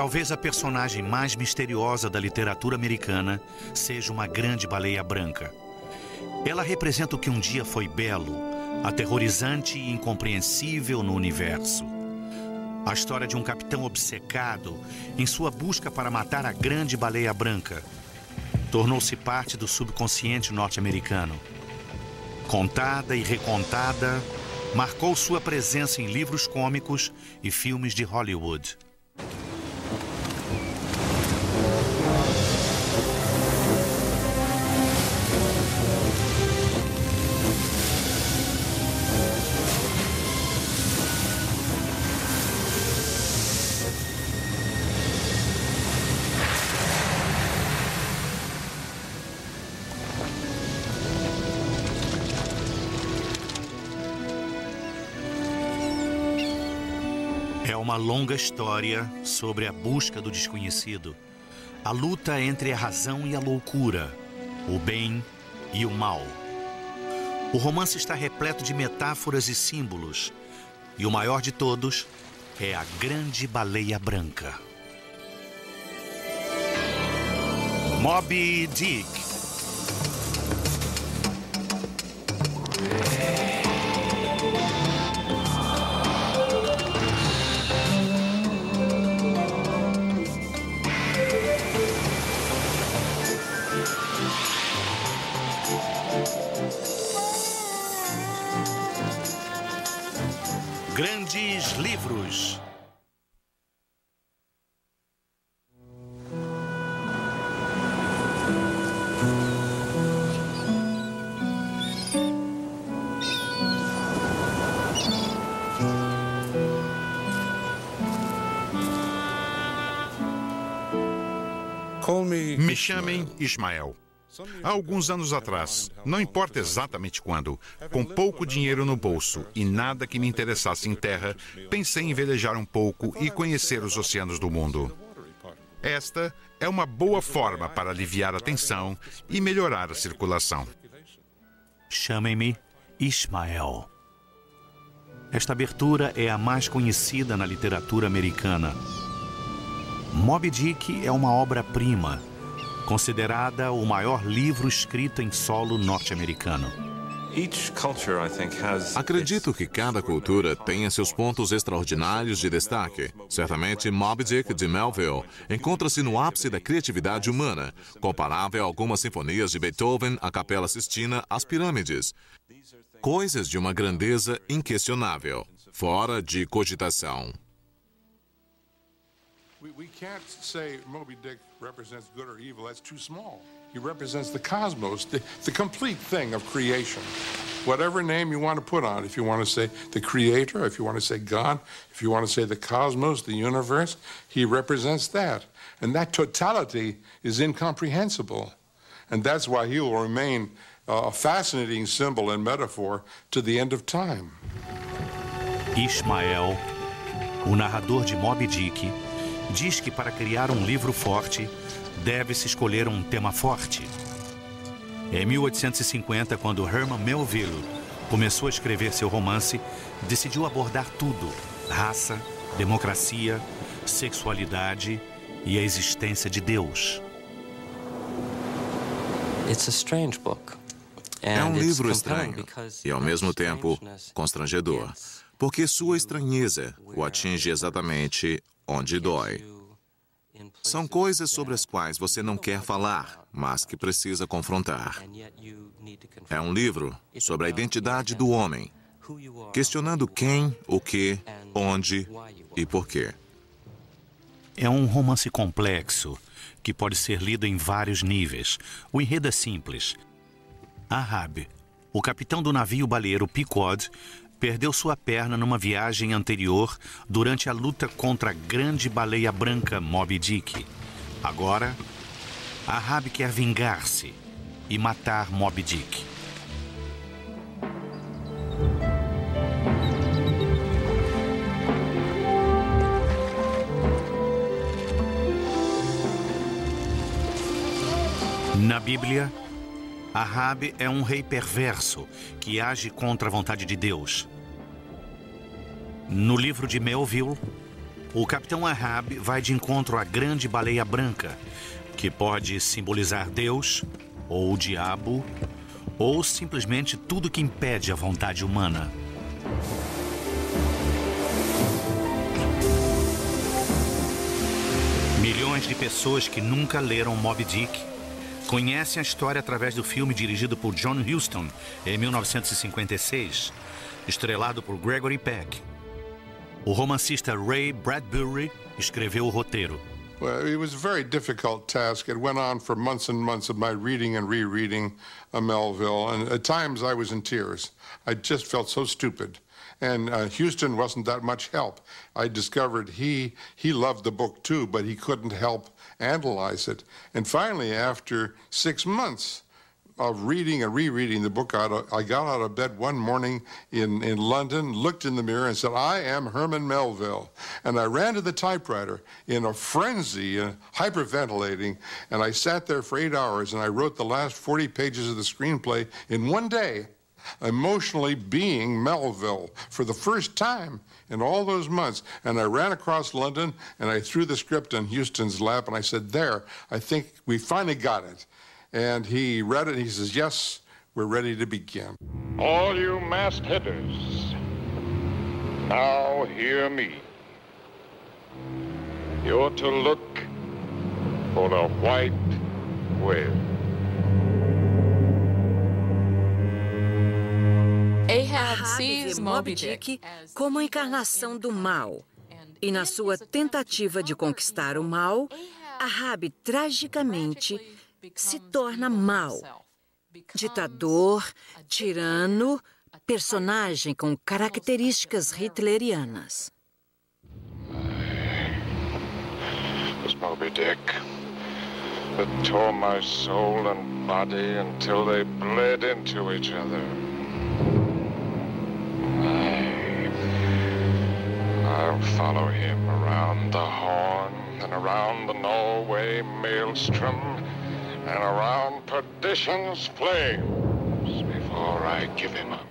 Talvez a personagem mais misteriosa da literatura americana seja uma grande baleia branca. Ela representa o que um dia foi belo, aterrorizante e incompreensível no universo. A história de um capitão obcecado em sua busca para matar a grande baleia branca tornou-se parte do subconsciente norte-americano. Contada e recontada, marcou sua presença em livros cômicos e filmes de Hollywood. É uma longa história sobre a busca do desconhecido, a luta entre a razão e a loucura, o bem e o mal. O romance está repleto de metáforas e símbolos, e o maior de todos é a grande baleia branca. Moby Dick. Grandes livros. Me chamem Ismael. Há alguns anos atrás, não importa exatamente quando, com pouco dinheiro no bolso e nada que me interessasse em terra, pensei em velejar um pouco e conhecer os oceanos do mundo. Esta é uma boa forma para aliviar a tensão e melhorar a circulação. Chamem-me Ismael. Esta abertura é a mais conhecida na literatura americana. Moby Dick é uma obra-prima, considerada o maior livro escrito em solo norte-americano. Acredito que cada cultura tenha seus pontos extraordinários de destaque. Certamente, Moby Dick de Melville encontra-se no ápice da criatividade humana, comparável a algumas sinfonias de Beethoven, a Capela Sistina, as pirâmides. Coisas de uma grandeza inquestionável, fora de cogitação. We can't say Moby Dick represents good or evil. That's too small. He represents the cosmos, the complete thing of creation. Whatever name you want to put on, if you want to say the creator, if you want to say God, if you want to say the cosmos, the universe, he represents that. And that totality is incomprehensible. And that's why he will remain a fascinating symbol and metaphor to the end of time. Ismael, o narrador de Moby Dick, diz que para criar um livro forte, deve-se escolher um tema forte. Em 1850, quando Herman Melville começou a escrever seu romance, decidiu abordar tudo: raça, democracia, sexualidade e a existência de Deus. É um livro estranho e, ao mesmo tempo, constrangedor, porque sua estranheza o atinge exatamente onde dói. São coisas sobre as quais você não quer falar, mas que precisa confrontar. É um livro sobre a identidade do homem, questionando quem, o que, onde e por quê. É um romance complexo, que pode ser lido em vários níveis. O enredo é simples. Ahab, o capitão do navio baleeiro Pequod, perdeu sua perna numa viagem anterior durante a luta contra a grande baleia branca Moby Dick. Agora, Ahab quer vingar-se e matar Moby Dick. Na Bíblia, Ahab é um rei perverso que age contra a vontade de Deus. No livro de Melville, o Capitão Ahab vai de encontro à grande baleia branca, que pode simbolizar Deus, ou o diabo, ou simplesmente tudo que impede a vontade humana. Milhões de pessoas que nunca leram Moby Dick conhecem a história através do filme dirigido por John Huston, em 1956, estrelado por Gregory Peck. O romancista Ray Bradbury escreveu o roteiro. Well, it was a very difficult task. It went on for months and months of my reading and rereading Melville, and at times I was in tears. I just felt so stupid. And Huston wasn't that much help. I discovered he loved the book too, but he couldn't help analyze it. And finally, after 6 months of reading and rereading the book, I got out of bed one morning in London, looked in the mirror and said, I am Herman Melville. And I ran to the typewriter in a frenzy, hyperventilating, and I sat there for 8 hours and I wrote the last 40 pages of the screenplay in one day, emotionally being Melville for the first time in all those months. And I ran across London and I threw the script in Huston's lap and I said, there, I think we finally got it. And he read it and he says, yes, we're ready to begin. All you mastheaders, now hear me. You're to look for the white whale. Ahab vê Moby Dick como a encarnação do mal. E na sua tentativa de conquistar o mal, Ahab tragicamente se torna mau. Ditador, tirano, personagem com características hitlerianas. It was Moby Dick that tore my soul and body until they bled into each other. I'll follow him around the Horn and around the Norway maelstrom and around perdition's flames before I give him up.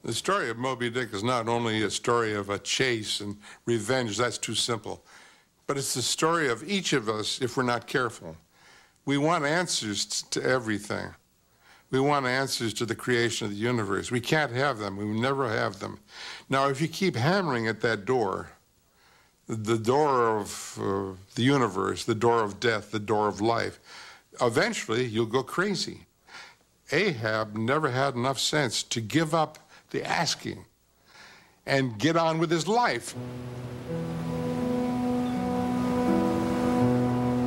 The story of Moby Dick is not only a story of a chase and revenge, that's too simple, but it's the story of each of us if we're not careful. We want answers to everything. We want answers to the creation of the universe. We can't have them. We will never have them. Now, if you keep hammering at that door, the door of the universe, the door of death, the door of life, eventually you'll go crazy. Ahab never had enough sense to give up the asking and get on with his life.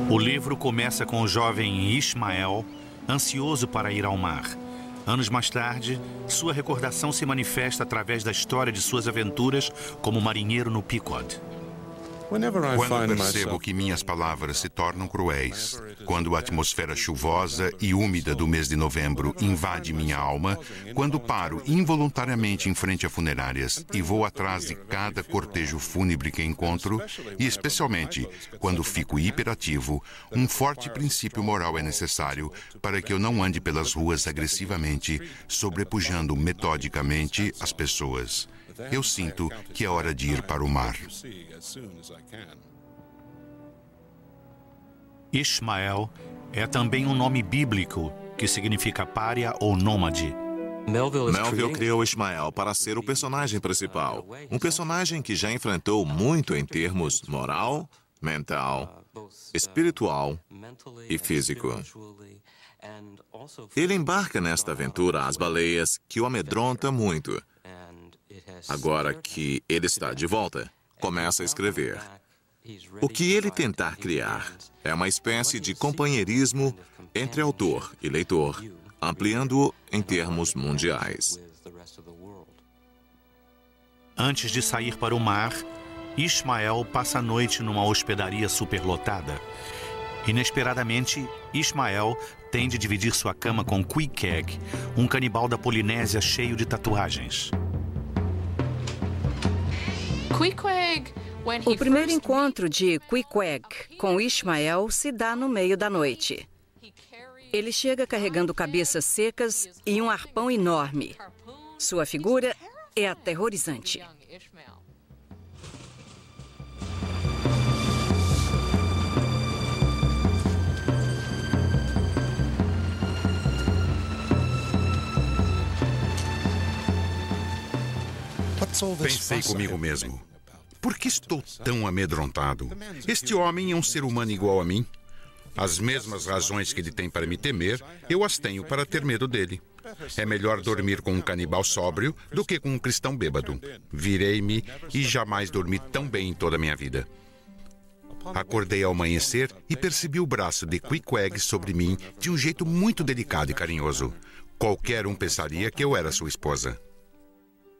O livro começa com o jovem Ishmael, ansioso para ir ao mar. Anos mais tarde, sua recordação se manifesta através da história de suas aventuras como marinheiro no Pequod. Quando percebo que minhas palavras se tornam cruéis, quando a atmosfera chuvosa e úmida do mês de novembro invade minha alma, quando paro involuntariamente em frente a funerárias e vou atrás de cada cortejo fúnebre que encontro, e especialmente quando fico hiperativo, um forte princípio moral é necessário para que eu não ande pelas ruas agressivamente, sobrepujando metodicamente as pessoas. Eu sinto que é hora de ir para o mar. Ishmael é também um nome bíblico que significa pária ou nômade. Melville criou Ishmael para ser o personagem principal. Um personagem que já enfrentou muito em termos moral, mental, espiritual e físico. Ele embarca nesta aventura às baleias que o amedronta muito. Agora que ele está de volta, começa a escrever. O que ele tentar criar é uma espécie de companheirismo entre autor e leitor, ampliando-o em termos mundiais. Antes de sair para o mar, Ishmael passa a noite numa hospedaria superlotada. Inesperadamente, Ishmael tem de dividir sua cama com Queequeg, um canibal da Polinésia cheio de tatuagens. O primeiro encontro de Queequeg com Ishmael se dá no meio da noite. Ele chega carregando cabeças secas e um arpão enorme. Sua figura é aterrorizante. Pensei comigo mesmo. Por que estou tão amedrontado? Este homem é um ser humano igual a mim. As mesmas razões que ele tem para me temer, eu as tenho para ter medo dele. É melhor dormir com um canibal sóbrio do que com um cristão bêbado. Virei-me e jamais dormi tão bem em toda a minha vida. Acordei ao amanhecer e percebi o braço de Queequeg sobre mim de um jeito muito delicado e carinhoso. Qualquer um pensaria que eu era sua esposa.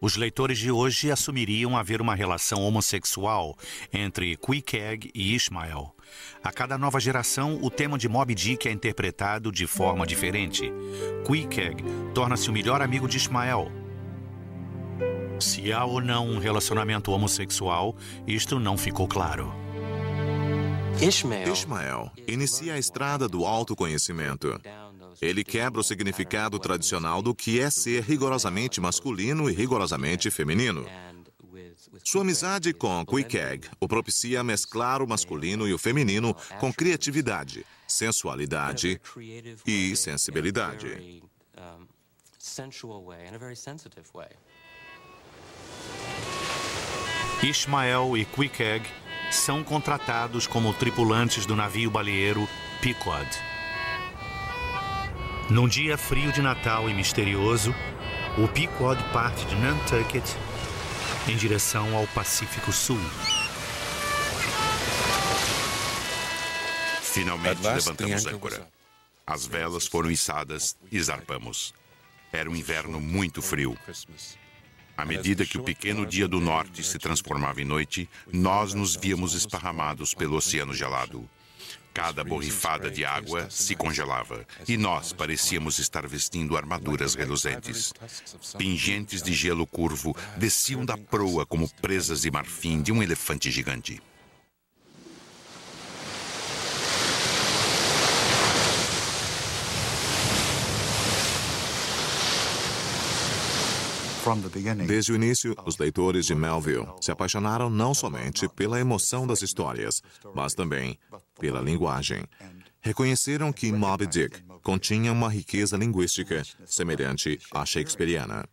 Os leitores de hoje assumiriam haver uma relação homossexual entre Queequeg e Ishmael. A cada nova geração, o tema de Moby Dick é interpretado de forma diferente. Queequeg torna-se o melhor amigo de Ishmael. Se há ou não um relacionamento homossexual, isto não ficou claro. Ishmael inicia a estrada do autoconhecimento. Ele quebra o significado tradicional do que é ser rigorosamente masculino e rigorosamente feminino. Sua amizade com Queequeg o propicia mesclar o masculino e o feminino com criatividade, sensualidade e sensibilidade. Ishmael e Queequeg são contratados como tripulantes do navio baleeiro Pequod. Num dia frio de Natal e misterioso, o Pequod parte de Nantucket em direção ao Pacífico Sul. Finalmente levantamos âncora. As velas foram içadas e zarpamos. Era um inverno muito frio. À medida que o pequeno dia do norte se transformava em noite, nós nos víamos esparramados pelo oceano gelado. Cada borrifada de água se congelava e nós parecíamos estar vestindo armaduras reluzentes. Pingentes de gelo curvo desciam da proa como presas de marfim de um elefante gigante. Desde o início, os leitores de Melville se apaixonaram não somente pela emoção das histórias, mas também pela linguagem. Reconheceram que Moby Dick continha uma riqueza linguística semelhante à shakespeariana.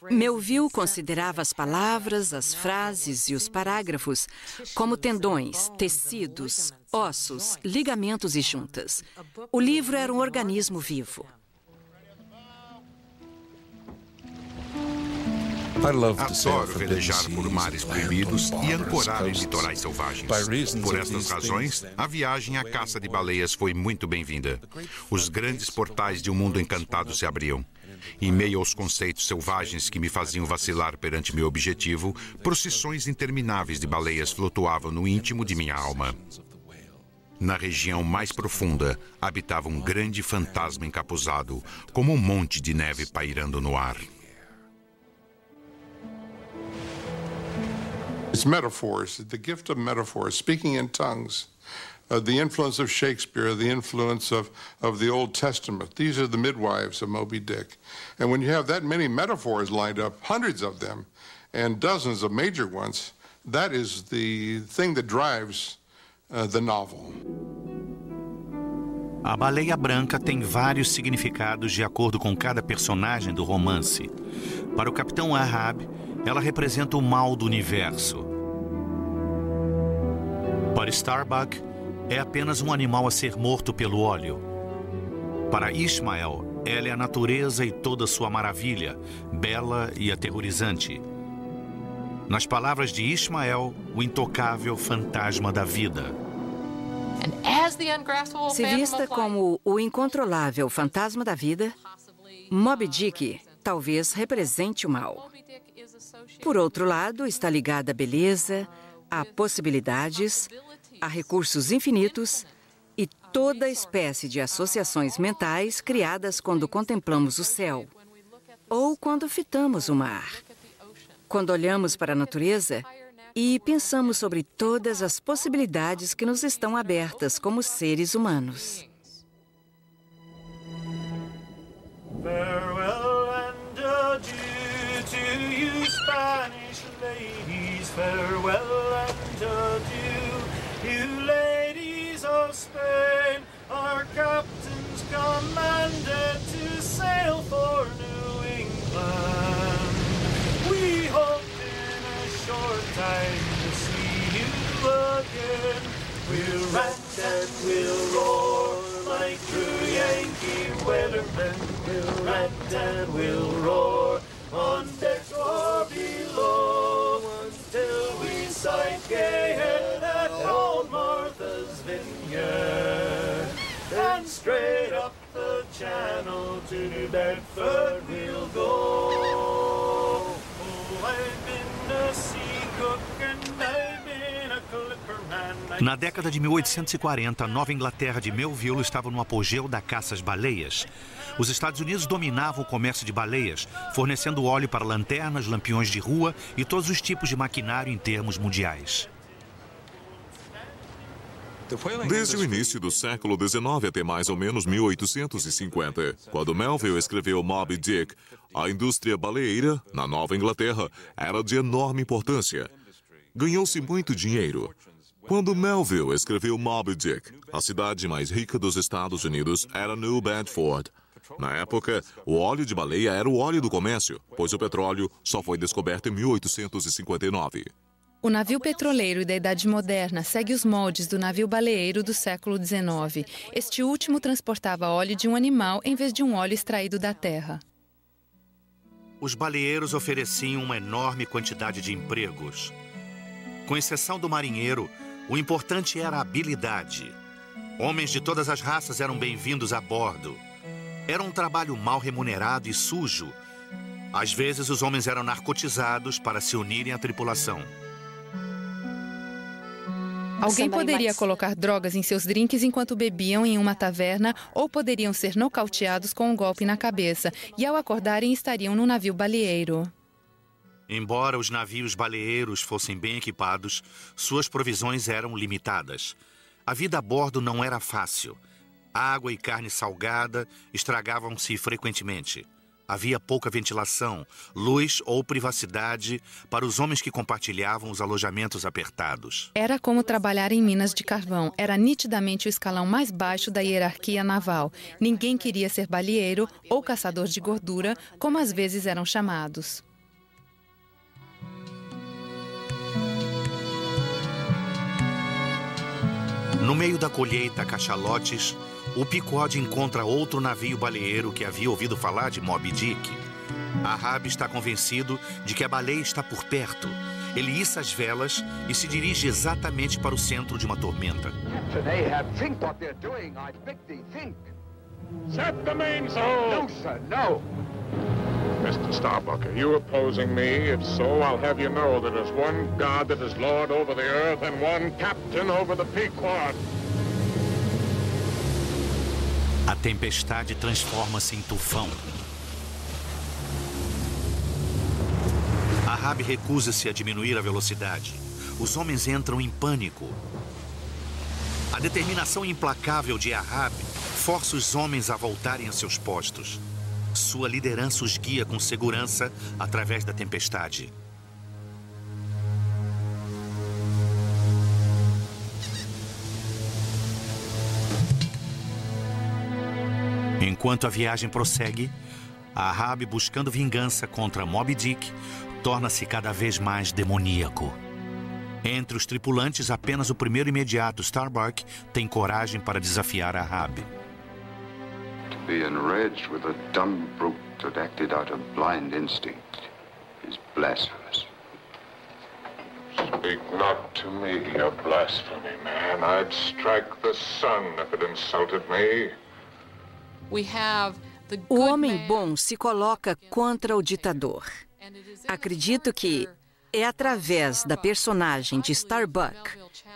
Melville considerava as palavras, as frases e os parágrafos como tendões, tecidos, ossos, ligamentos e juntas. O livro era um organismo vivo. Adoro velejar por mares proibidos e ancorar em litorais selvagens. Por estas razões, a viagem à caça de baleias foi muito bem-vinda. Os grandes portais de um mundo encantado se abriam. Em meio aos conceitos selvagens que me faziam vacilar perante meu objetivo, procissões intermináveis de baleias flutuavam no íntimo de minha alma. Na região mais profunda, habitava um grande fantasma encapuzado, como um monte de neve pairando no ar. It's metaphors, the gift of metaphors, speaking in tongues, the influence of Shakespeare, the influence of the Old Testament. These are the midwives of Moby Dick. And when you have that many metaphors lined up, hundreds of them, and dozens of major ones, that is the thing that drives the novel. A baleia branca tem vários significados de acordo com cada personagem do romance. Para o capitão Ahab, ela representa o mal do universo. Para Starbuck, é apenas um animal a ser morto pelo óleo. Para Ishmael, ela é a natureza e toda sua maravilha, bela e aterrorizante. Nas palavras de Ishmael, o intocável fantasma da vida. Se vista como o incontrolável fantasma da vida, Moby Dick talvez represente o mal. Por outro lado, está ligada à beleza, a possibilidades, a recursos infinitos e toda espécie de associações mentais criadas quando contemplamos o céu ou quando fitamos o mar. Quando olhamos para a natureza e pensamos sobre todas as possibilidades que nos estão abertas como seres humanos. Farewell and adieu to you, Spanish ladies. Farewell and adieu, you ladies of Spain. Our captains commanded to sail for New England. We hope will roar like true Yankee weathermen. We'll rant and we'll roar on deck or below until we sight gay head at old Martha's Vineyard. And straight up the channel to New Bedford we'll go. Oh, I've been a sea cook and I've been a clipperman. Na década de 1840, a Nova Inglaterra de Melville estava no apogeu da caça às baleias. Os Estados Unidos dominavam o comércio de baleias, fornecendo óleo para lanternas, lampiões de rua e todos os tipos de maquinário em termos mundiais. Desde o início do século XIX até mais ou menos 1850, quando Melville escreveu Moby Dick, a indústria baleeira, na Nova Inglaterra, era de enorme importância. Ganhou-se muito dinheiro. Quando Melville escreveu Moby Dick, a cidade mais rica dos Estados Unidos era New Bedford. Na época, o óleo de baleia era o óleo do comércio, pois o petróleo só foi descoberto em 1859. O navio petroleiro da Idade Moderna segue os moldes do navio baleeiro do século XIX. Este último transportava óleo de um animal em vez de um óleo extraído da terra. Os baleeiros ofereciam uma enorme quantidade de empregos. Com exceção do marinheiro, o importante era a habilidade. Homens de todas as raças eram bem-vindos a bordo. Era um trabalho mal remunerado e sujo. Às vezes, os homens eram narcotizados para se unirem à tripulação. Alguém poderia colocar drogas em seus drinks enquanto bebiam em uma taverna ou poderiam ser nocauteados com um golpe na cabeça e, ao acordarem, estariam no navio baleeiro. Embora os navios baleeiros fossem bem equipados, suas provisões eram limitadas. A vida a bordo não era fácil. Água e carne salgada estragavam-se frequentemente. Havia pouca ventilação, luz ou privacidade para os homens que compartilhavam os alojamentos apertados. Era como trabalhar em minas de carvão. Era nitidamente o escalão mais baixo da hierarquia naval. Ninguém queria ser baleeiro ou caçador de gordura, como às vezes eram chamados. No meio da colheita a cachalotes, o Pequod encontra outro navio baleeiro que havia ouvido falar de Moby Dick. Ahab está convencido de que a baleia está por perto. Ele issa as velas e se dirige exatamente para o centro de uma tormenta. Set the mainsail! No, sir, no! Mr. Starbuck, are you opposing me? If so, I'll have you know that there's one God that is Lord over the earth and one captain over the Pequod. A tempestade transforma-se em tufão. Ahab recusa-se a diminuir a velocidade. Os homens entram em pânico. A determinação implacável de Ahab força os homens a voltarem a seus postos. Sua liderança os guia com segurança através da tempestade. Enquanto a viagem prossegue, Ahab, buscando vingança contra Moby Dick, torna-se cada vez mais demoníaco. Entre os tripulantes, apenas o primeiro imediato, Starbuck, tem coragem para desafiar Ahab. To be enraged with a dumb brute that acted out of blind instinct is blasphemous. Speak not to me of blasphemy, man. I'd strike the sun if it insulted me. O homem bom se coloca contra o ditador. Acredito que é através da personagem de Starbuck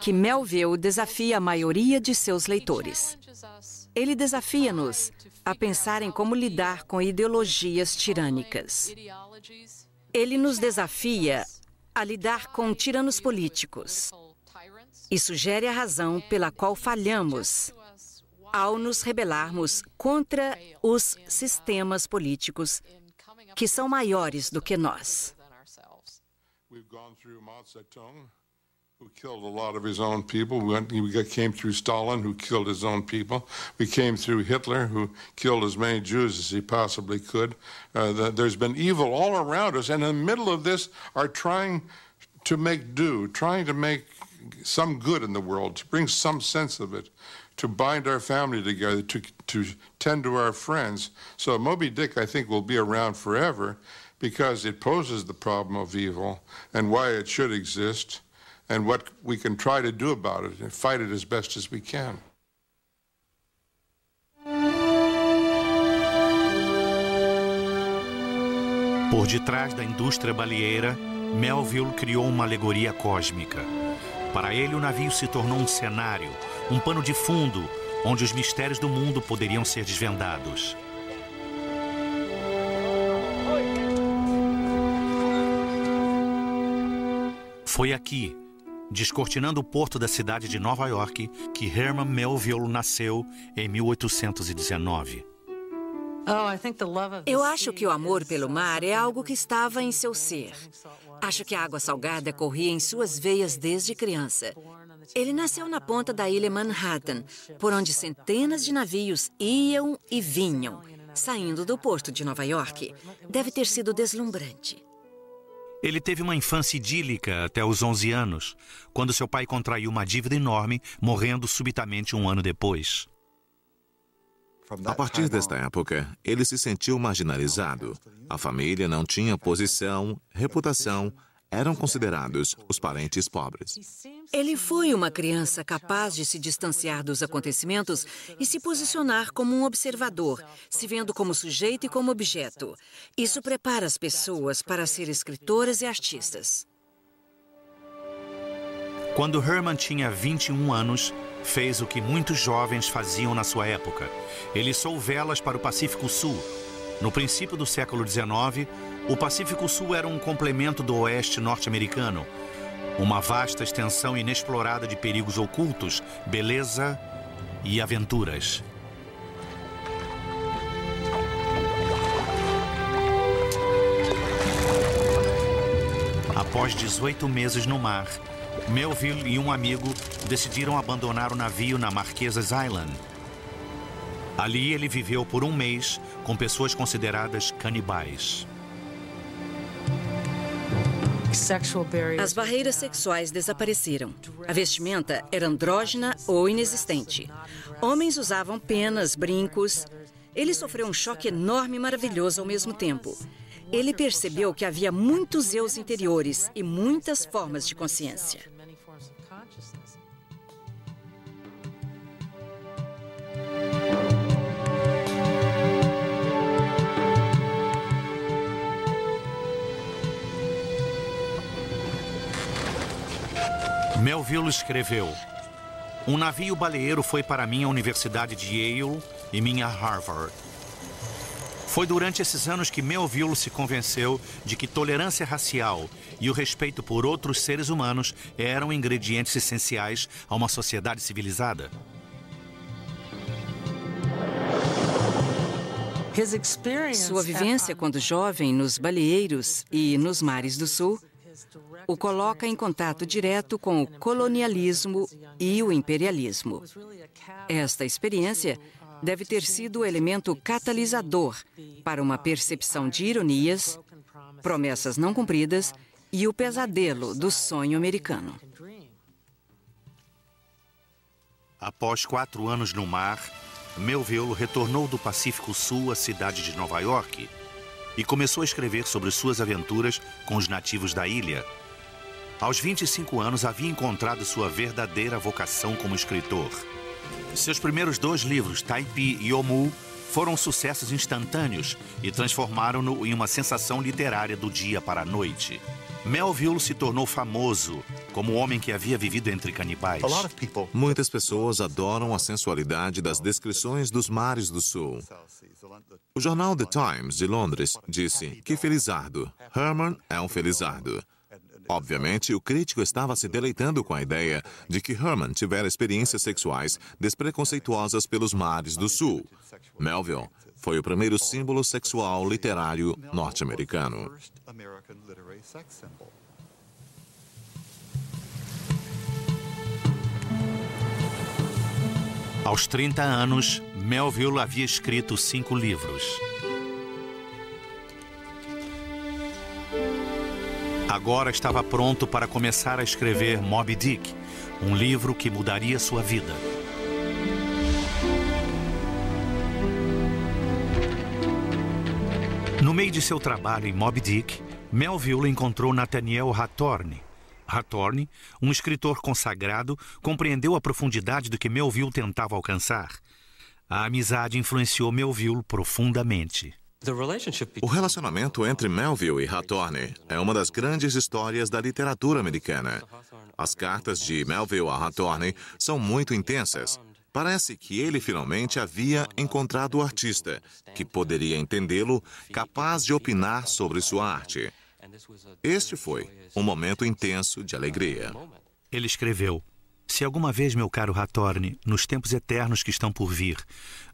que Melville desafia a maioria de seus leitores. Ele desafia-nos a pensar em como lidar com ideologias tirânicas. Ele nos desafia a lidar com tiranos políticos e sugere a razão pela qual falhamos ao nos rebelarmos contra os sistemas políticos que são maiores do que nós. We've gone through Mao Zedong, who killed a lot of his own people. We came through Stalin, who killed his own people. We came through Hitler, who killed as many Jews as he possibly could. There's been evil all around us, and in the middle of this are trying to make do, trying to make some good in the world, to bring some sense of it, to bind our family together, to tend to our friends. So Moby Dick, I think, will be around forever because it poses the problem of evil and why it should exist and what we can try to do about it and fight it as best as we can. Por detrás da indústria baleeira, Melville criou uma alegoria cósmica. Para ele, o navio se tornou um cenário, um pano de fundo, onde os mistérios do mundo poderiam ser desvendados. Foi aqui, descortinando o porto da cidade de Nova York, que Herman Melville nasceu em 1819. Eu acho que o amor pelo mar é algo que estava em seu ser. Acho que a água salgada corria em suas veias desde criança. Ele nasceu na ponta da ilha Manhattan, por onde centenas de navios iam e vinham, saindo do porto de Nova York. Deve ter sido deslumbrante. Ele teve uma infância idílica até os 11 anos, quando seu pai contraiu uma dívida enorme, morrendo subitamente um ano depois. A partir desta época, ele se sentiu marginalizado. A família não tinha posição, reputação, eram considerados os parentes pobres. Ele foi uma criança capaz de se distanciar dos acontecimentos e se posicionar como um observador, se vendo como sujeito e como objeto. Isso prepara as pessoas para ser escritoras e artistas. Quando Herman tinha 21 anos, fez o que muitos jovens faziam na sua época. Ele içou velas para o Pacífico Sul. No princípio do século XIX, o Pacífico Sul era um complemento do oeste norte-americano. Uma vasta extensão inexplorada de perigos ocultos, beleza e aventuras. Após 18 meses no mar, Melville e um amigo decidiram abandonar o navio na Marquesas Island. Ali ele viveu por um mês com pessoas consideradas canibais. As barreiras sexuais desapareceram. A vestimenta era andrógina ou inexistente. Homens usavam penas, brincos. Ele sofreu um choque enorme e maravilhoso ao mesmo tempo. Ele percebeu que havia muitos eus interiores e muitas formas de consciência. Melville escreveu: "Um navio baleeiro foi para minha Universidade de Yale e minha Harvard. Foi durante esses anos que Melville se convenceu de que tolerância racial e o respeito por outros seres humanos eram ingredientes essenciais a uma sociedade civilizada." Sua vivência quando jovem nos baleeiros e nos mares do sul o coloca em contato direto com o colonialismo e o imperialismo. Esta experiência deve ter sido o elemento catalisador para uma percepção de ironias, promessas não cumpridas e o pesadelo do sonho americano. Após 4 anos no mar, Melville retornou do Pacífico Sul à cidade de Nova York e começou a escrever sobre suas aventuras com os nativos da ilha. Aos 25 anos, havia encontrado sua verdadeira vocação como escritor. Seus primeiros 2 livros, Typee e Omoo, foram sucessos instantâneos e transformaram-no em uma sensação literária do dia para a noite. Melville se tornou famoso como o homem que havia vivido entre canibais. Muitas pessoas adoram a sensualidade das descrições dos mares do sul. O jornal The Times, de Londres, disse: "Que felizardo! Herman é um felizardo." Obviamente, o crítico estava se deleitando com a ideia de que Herman tivera experiências sexuais despreconceituosas pelos mares do sul. Melville foi o primeiro símbolo sexual literário norte-americano. Aos 30 anos, Melville havia escrito 5 livros. Agora estava pronto para começar a escrever Moby Dick, um livro que mudaria sua vida. meio de seu trabalho em Moby Dick, Melville encontrou Nathaniel Hawthorne. Hawthorne, um escritor consagrado, compreendeu a profundidade do que Melville tentava alcançar. A amizade influenciou Melville profundamente. O relacionamento entre Melville e Hawthorne é uma das grandes histórias da literatura americana. As cartas de Melville a Hawthorne são muito intensas. Parece que ele finalmente havia encontrado o artista, que poderia entendê-lo, capaz de opinar sobre sua arte. Este foi um momento intenso de alegria. Ele escreveu: se alguma vez, meu caro Hawthorne, nos tempos eternos que estão por vir,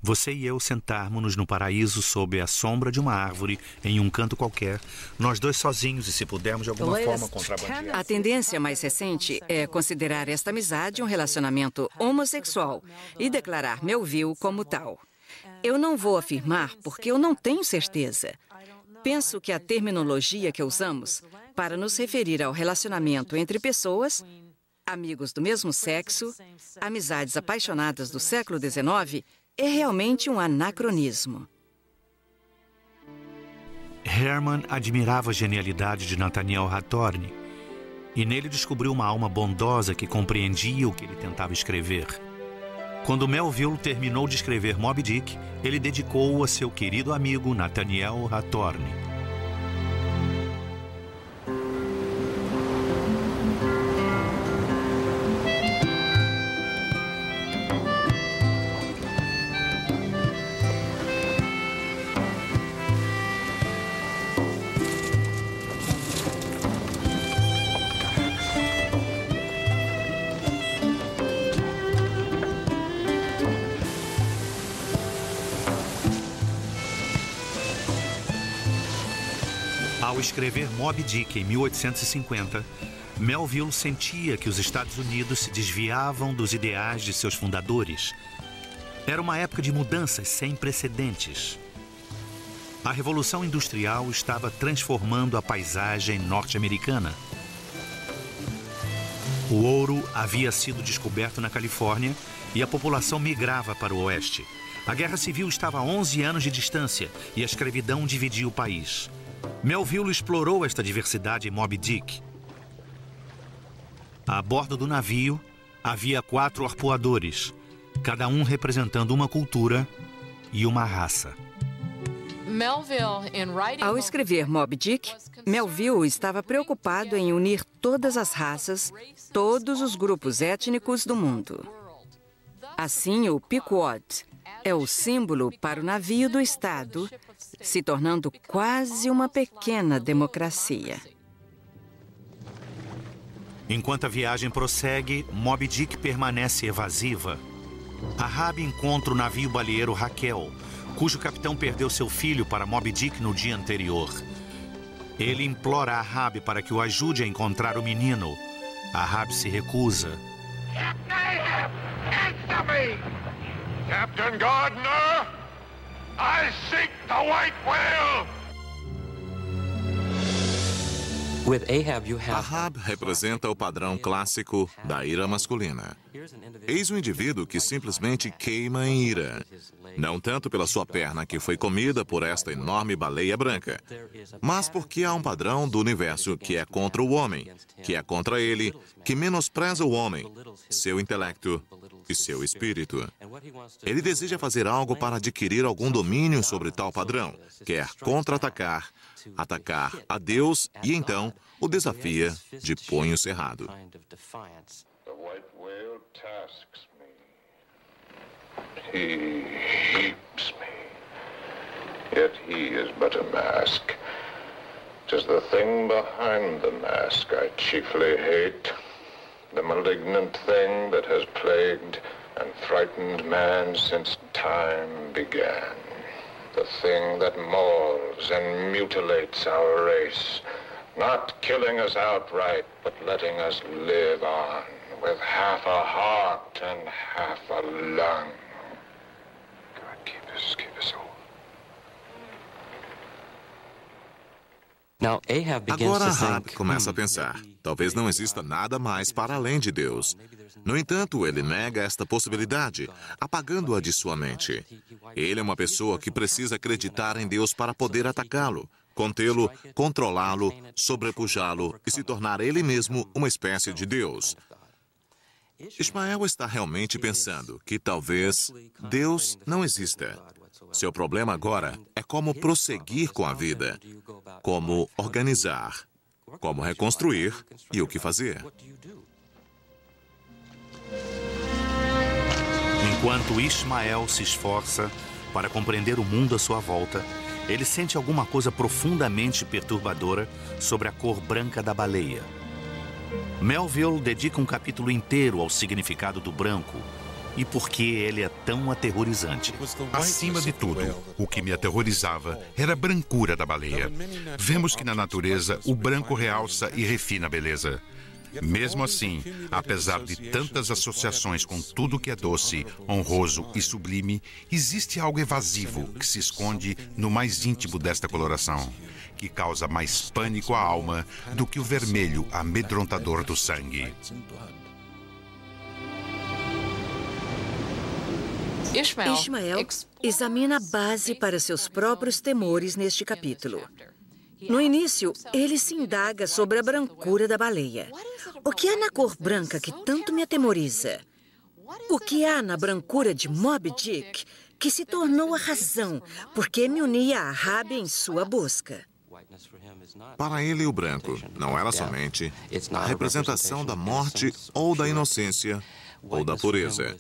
você e eu sentarmos-nos no paraíso sob a sombra de uma árvore, em um canto qualquer, nós dois sozinhos e se pudermos de alguma forma contrabandear... A tendência mais recente é considerar esta amizade um relacionamento homossexual e declarar Melville como tal. Eu não vou afirmar porque eu não tenho certeza. Penso que a terminologia que usamos para nos referir ao relacionamento entre pessoas, amigos do mesmo sexo, amizades apaixonadas do século XIX, é realmente um anacronismo. Herman admirava a genialidade de Nathaniel Hawthorne e nele descobriu uma alma bondosa que compreendia o que ele tentava escrever. Quando Melville terminou de escrever Moby Dick, ele dedicou-o a seu querido amigo Nathaniel Hawthorne. Ao escrever Moby Dick em 1850, Melville sentia que os Estados Unidos se desviavam dos ideais de seus fundadores. Era uma época de mudanças sem precedentes. A Revolução Industrial estava transformando a paisagem norte-americana. O ouro havia sido descoberto na Califórnia e a população migrava para o oeste. A Guerra Civil estava a 11 anos de distância e a escravidão dividia o país. Melville explorou esta diversidade em Moby Dick. A bordo do navio havia 4 arpoadores, cada um representando uma cultura e uma raça. Ao escrever Moby Dick, Melville estava preocupado em unir todas as raças, todos os grupos étnicos do mundo. Assim, o Pequod é o símbolo para o navio do Estado, se tornando quase uma pequena democracia. Enquanto a viagem prossegue, Moby Dick permanece evasiva. Ahab encontra o navio baleeiro Raquel, cujo capitão perdeu seu filho para Moby Dick no dia anterior. Ele implora a Ahab para que o ajude a encontrar o menino. Ahab se recusa. Captain Gardner, I seek the white whale! Ahab representa o padrão clássico da ira masculina. Eis um indivíduo que simplesmente queima em ira. Não tanto pela sua perna, que foi comida por esta enorme baleia branca, mas porque há um padrão do universo que é contra o homem, que é contra ele, que menospreza o homem, seu intelecto e seu espírito. Ele deseja fazer algo para adquirir algum domínio sobre tal padrão, quer contra-atacar, atacar a Deus e então o desafia de punho cerrado. The white whale tasks me. He heaps me. Yet he is but a mask. 'Tis the thing behind the mask I chiefly hate. The malignant thing that has plagued and frightened man since time began. The thing that mauls and mutilates our race, not killing us outright, but letting us live on with half a heart and half a lung. God, keep us whole. Agora Ahab começa a pensar, talvez não exista nada mais para além de Deus. No entanto, ele nega esta possibilidade, apagando-a de sua mente. Ele é uma pessoa que precisa acreditar em Deus para poder atacá-lo, contê-lo, controlá-lo, sobrepujá-lo e se tornar ele mesmo uma espécie de Deus. Ismael está realmente pensando que talvez Deus não exista. Seu problema agora é como prosseguir com a vida, como organizar, como reconstruir e o que fazer. Enquanto Ismael se esforça para compreender o mundo à sua volta, ele sente alguma coisa profundamente perturbadora sobre a cor branca da baleia. Melville dedica um capítulo inteiro ao significado do branco e por que ele é tão aterrorizante. Acima de tudo, o que me aterrorizava era a brancura da baleia. Vemos que na natureza o branco realça e refina a beleza. Mesmo assim, apesar de tantas associações com tudo que é doce, honroso e sublime, existe algo evasivo que se esconde no mais íntimo desta coloração, que causa mais pânico à alma do que o vermelho amedrontador do sangue. Ismael examina a base para seus próprios temores neste capítulo. No início, ele se indaga sobre a brancura da baleia. O que há na cor branca que tanto me atemoriza? O que há na brancura de Moby Dick que se tornou a razão por que me unia a Ahab em sua busca? Para ele, o branco não era somente a representação da morte ou da inocência ou da pureza.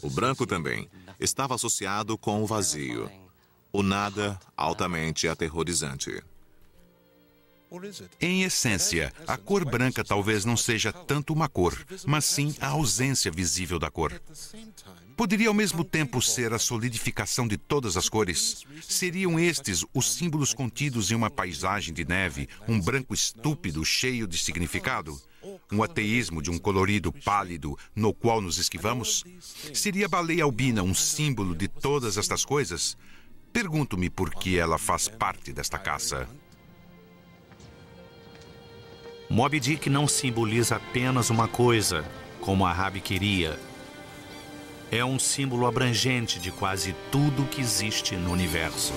O branco também estava associado com o vazio, o nada altamente aterrorizante. Em essência, a cor branca talvez não seja tanto uma cor, mas sim a ausência visível da cor. Poderia ao mesmo tempo ser a solidificação de todas as cores? Seriam estes os símbolos contidos em uma paisagem de neve, um branco estúpido cheio de significado? Um ateísmo de um colorido pálido no qual nos esquivamos? Seria a baleia albina um símbolo de todas estas coisas? Pergunto-me por que ela faz parte desta caça. Moby Dick não simboliza apenas uma coisa, como Ahab queria. É um símbolo abrangente de quase tudo que existe no universo.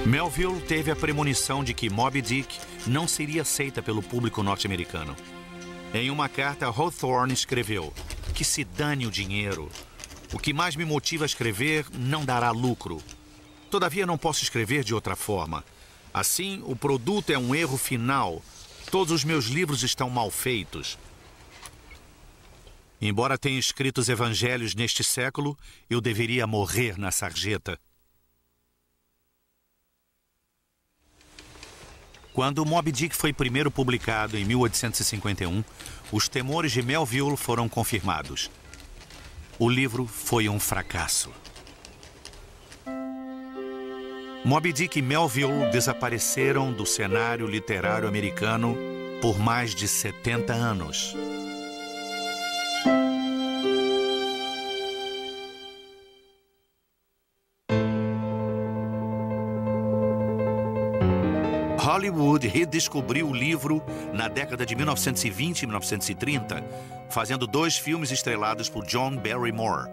Melville teve a premonição de que Moby Dick não seria aceita pelo público norte-americano. Em uma carta, Hawthorne escreveu: "Que se dane o dinheiro. O que mais me motiva a escrever não dará lucro. Todavia não posso escrever de outra forma. Assim, o produto é um erro final. Todos os meus livros estão mal feitos. Embora tenha escrito os evangelhos neste século, eu deveria morrer na sarjeta." Quando Moby Dick foi primeiro publicado em 1851, os temores de Melville foram confirmados. O livro foi um fracasso. Moby Dick e Melville desapareceram do cenário literário americano por mais de 70 anos. Hollywood redescobriu o livro na década de 1920 e 1930, fazendo 2 filmes estrelados por John Barrymore.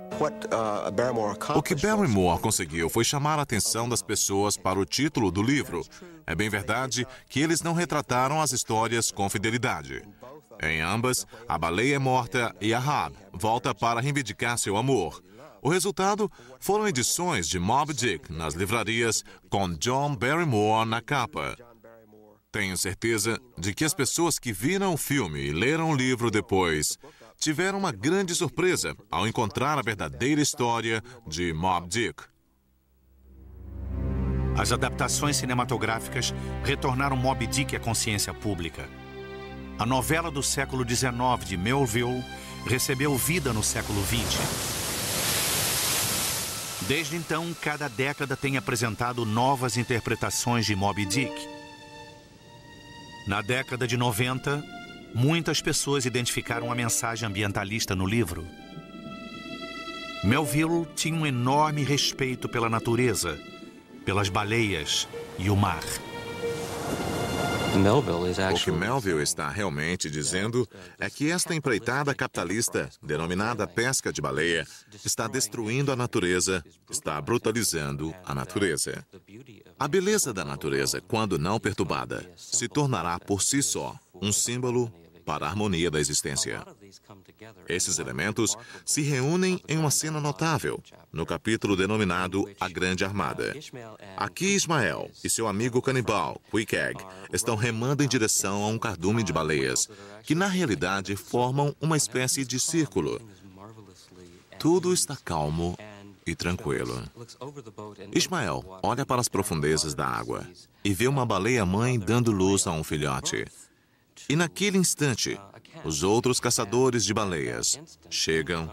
O que Barrymore conseguiu foi chamar a atenção das pessoas para o título do livro. É bem verdade que eles não retrataram as histórias com fidelidade. Em ambas, a baleia é morta e Ahab volta para reivindicar seu amor. O resultado foram edições de Moby Dick nas livrarias com John Barrymore na capa. Tenho certeza de que as pessoas que viram o filme e leram o livro depois tiveram uma grande surpresa ao encontrar a verdadeira história de Moby Dick. As adaptações cinematográficas retornaram Moby Dick à consciência pública. A novela do século XIX de Melville recebeu vida no século XX. Desde então, cada década tem apresentado novas interpretações de Moby Dick. Na década de 90, Muitas pessoas identificaram a mensagem ambientalista no livro. Melville tinha um enorme respeito pela natureza, pelas baleias e o mar. O que Melville está realmente dizendo é que esta empreitada capitalista, denominada pesca de baleia, está destruindo a natureza, está brutalizando a natureza. A beleza da natureza, quando não perturbada, se tornará por si só um símbolo para a harmonia da existência. Esses elementos se reúnem em uma cena notável, no capítulo denominado A Grande Armada. Aqui Ismael e seu amigo canibal, Quick-Egg, estão remando em direção a um cardume de baleias, que na realidade formam uma espécie de círculo. Tudo está calmo e tranquilo. Ismael olha para as profundezas da água e vê uma baleia-mãe dando luz a um filhote. E naquele instante, os outros caçadores de baleias chegam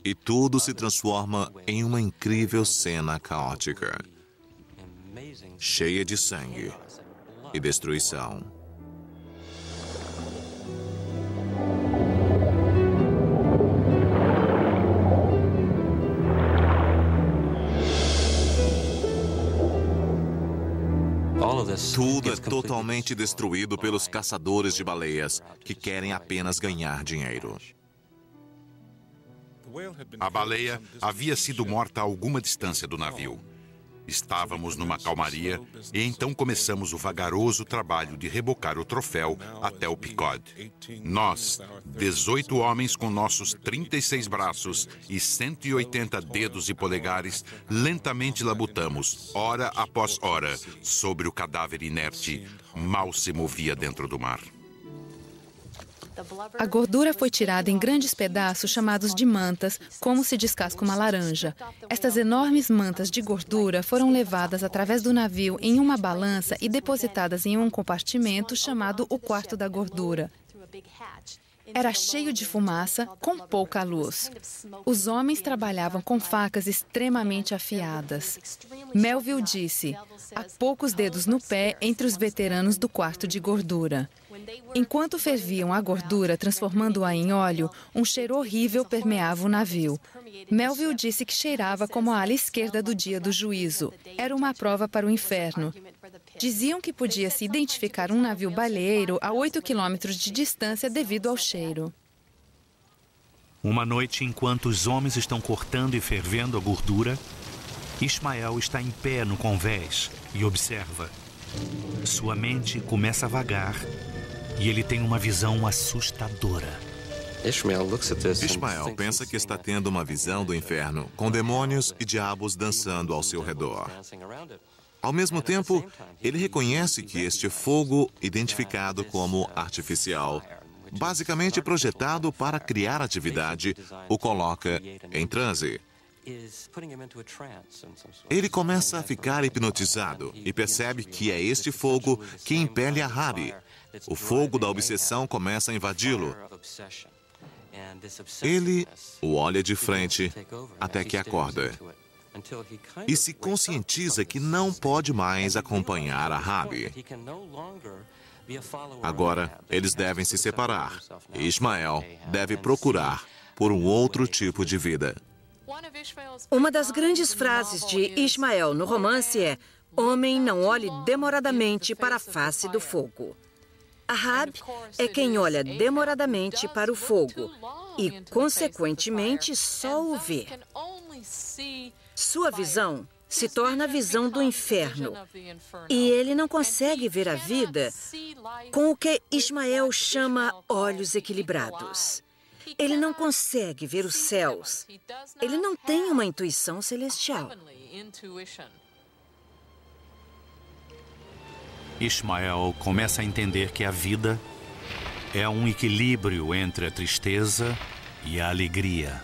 e tudo se transforma em uma incrível cena caótica, cheia de sangue e destruição. Tudo é totalmente destruído pelos caçadores de baleias, que querem apenas ganhar dinheiro. A baleia havia sido morta a alguma distância do navio. Estávamos numa calmaria e então começamos o vagaroso trabalho de rebocar o troféu até o Pequod. Nós, 18 homens com nossos 36 braços e 180 dedos e polegares, lentamente labutamos, hora após hora, sobre o cadáver inerte, mal se movia dentro do mar. A gordura foi tirada em grandes pedaços chamados de mantas, como se descasca uma laranja. Estas enormes mantas de gordura foram levadas através do navio em uma balança e depositadas em um compartimento chamado o quarto da gordura. Era cheio de fumaça, com pouca luz. Os homens trabalhavam com facas extremamente afiadas. Melville disse: há poucos dedos no pé entre os veteranos do quarto de gordura. Enquanto ferviam a gordura, transformando-a em óleo, um cheiro horrível permeava o navio. Melville disse que cheirava como a ala esquerda do dia do juízo. Era uma prova para o inferno. Diziam que podia-se identificar um navio baleeiro a 8 quilômetros de distância devido ao cheiro. Uma noite, enquanto os homens estão cortando e fervendo a gordura, Ismael está em pé no convés e observa. Sua mente começa a vagar e ele tem uma visão assustadora. Ismael pensa que está tendo uma visão do inferno, com demônios e diabos dançando ao seu redor. Ao mesmo tempo, ele reconhece que este fogo, identificado como artificial, basicamente projetado para criar atividade, o coloca em transe. Ele começa a ficar hipnotizado e percebe que é este fogo que impele a Rabi. O fogo da obsessão começa a invadi-lo. Ele o olha de frente até que acorda e se conscientiza que não pode mais acompanhar a Rabi. Agora, eles devem se separar e Ismael deve procurar por um outro tipo de vida. Uma das grandes frases de Ismael no romance é: homem, não olhe demoradamente para a face do fogo. Ahab é quem olha demoradamente para o fogo e, consequentemente, só o vê. Sua visão se torna a visão do inferno e ele não consegue ver a vida com o que Ismael chama olhos equilibrados. Ele não consegue ver os céus. Ele não tem uma intuição celestial. Ismael começa a entender que a vida é um equilíbrio entre a tristeza e a alegria.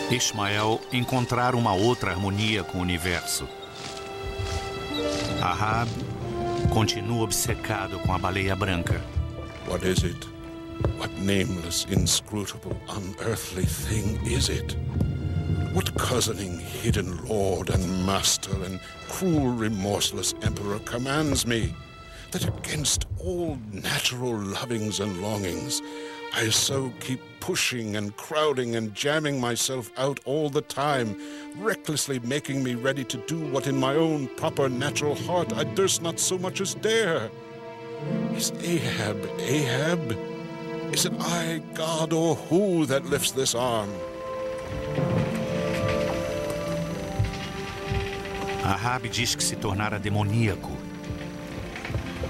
Ismael encontrar uma outra harmonia com o universo. Ahab continua obcecado com a baleia branca. What is it? What nameless, inscrutable, unearthly thing is it? What cozening, hidden lord and master and cruel, remorseless emperor commands me? that against all natural lovings and longings, I so keep pushing and crowding and jamming myself out all the time, recklessly making me ready to do what in my own proper natural heart I durst not so much as dare? Is Ahab Ahab? Is it I, God, or who that lifts this arm? Ahab diz que se tornara demoníaco.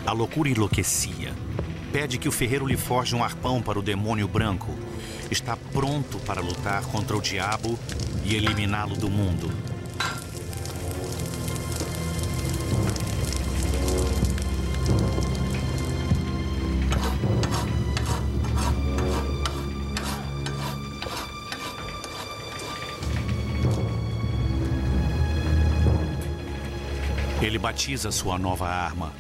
A loucura enlouquecia. Pede que o ferreiro lhe forje um arpão para o demônio branco. Está pronto para lutar contra o diabo e eliminá-lo do mundo. Ele batiza sua nova arma.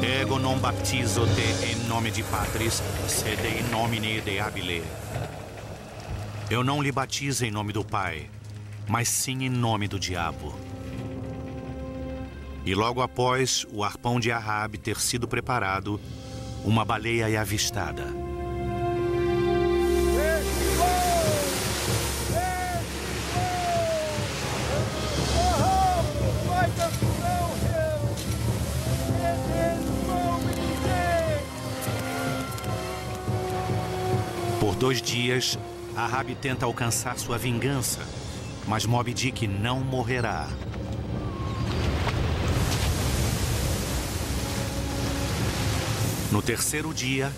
Ego non baptizo te em nome de Patris, sed in nomine Diaboli. Eu não lhe batizo em nome do Pai, mas sim em nome do diabo. E logo após o arpão de Ahab ter sido preparado, uma baleia é avistada. Por 2 dias, Ahab tenta alcançar sua vingança, mas Moby Dick não morrerá. No 3º dia,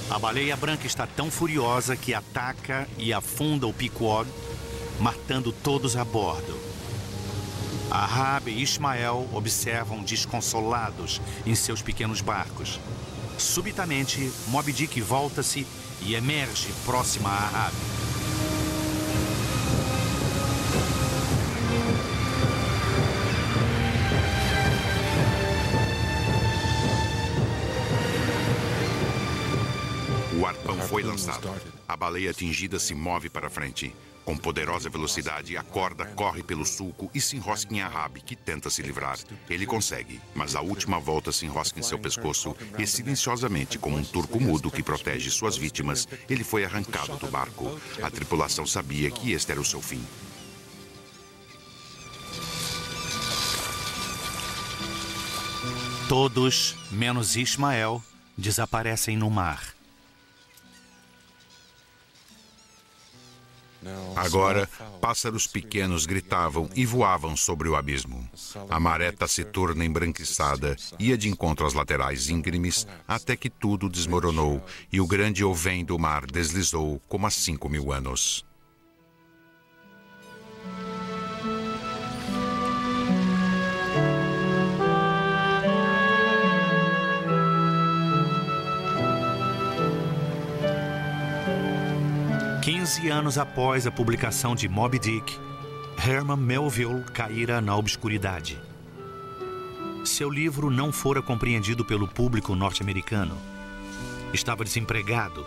a baleia branca está tão furiosa que ataca e afunda o Pequod, matando todos a bordo. Ahab e Ismael observam desconsolados em seus pequenos barcos. Subitamente, Moby Dick volta-se e emerge próxima a Ahab. O arpão foi lançado. A baleia atingida se move para frente. Com poderosa velocidade, a corda corre pelo sulco e se enrosca em Ahab, que tenta se livrar. Ele consegue, mas a última volta se enrosca em seu pescoço e silenciosamente, como um turco mudo que protege suas vítimas, ele foi arrancado do barco. A tripulação sabia que este era o seu fim. Todos, menos Ismael, desaparecem no mar. Agora, pássaros pequenos gritavam e voavam sobre o abismo. A maré taciturna embranquiçada ia de encontro às laterais íngremes até que tudo desmoronou e o grande ovém do mar deslizou como há 5.000 anos. Anos após a publicação de Moby Dick, Herman Melville caíra na obscuridade. Seu livro não fora compreendido pelo público norte-americano. Estava desempregado,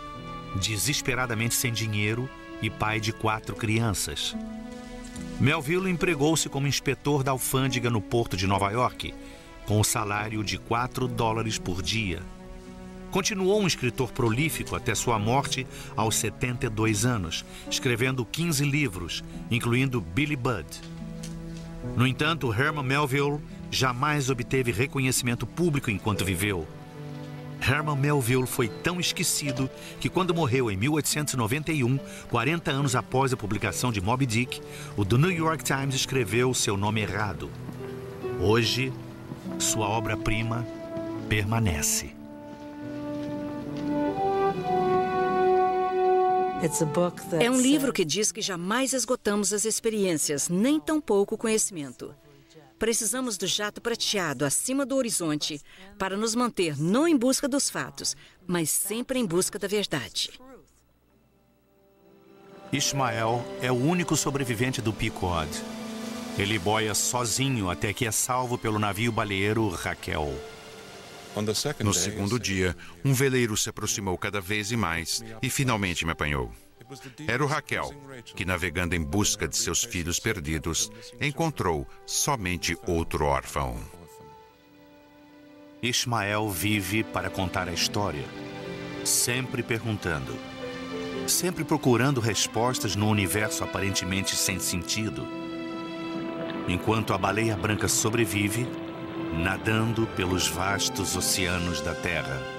desesperadamente sem dinheiro e pai de 4 crianças. Melville empregou-se como inspetor da alfândega no porto de Nova York, com o salário de $4 por dia. Continuou um escritor prolífico até sua morte aos 72 anos, escrevendo 15 livros, incluindo Billy Budd. No entanto, Herman Melville jamais obteve reconhecimento público enquanto viveu. Herman Melville foi tão esquecido que quando morreu em 1891, 40 anos após a publicação de Moby Dick, o The New York Times escreveu seu nome errado. Hoje, sua obra-prima permanece. É um livro que diz que jamais esgotamos as experiências, nem tampouco o conhecimento. Precisamos do jato prateado acima do horizonte para nos manter não em busca dos fatos, mas sempre em busca da verdade. Ismael é o único sobrevivente do Pequod. Ele boia sozinho até que é salvo pelo navio baleeiro Raquel. No segundo dia, um veleiro se aproximou cada vez e mais e finalmente me apanhou. Era o Raquel, que, navegando em busca de seus filhos perdidos, encontrou somente outro órfão. Ishmael vive para contar a história, sempre perguntando, sempre procurando respostas no universo aparentemente sem sentido, enquanto a baleia branca sobrevive, nadando pelos vastos oceanos da Terra.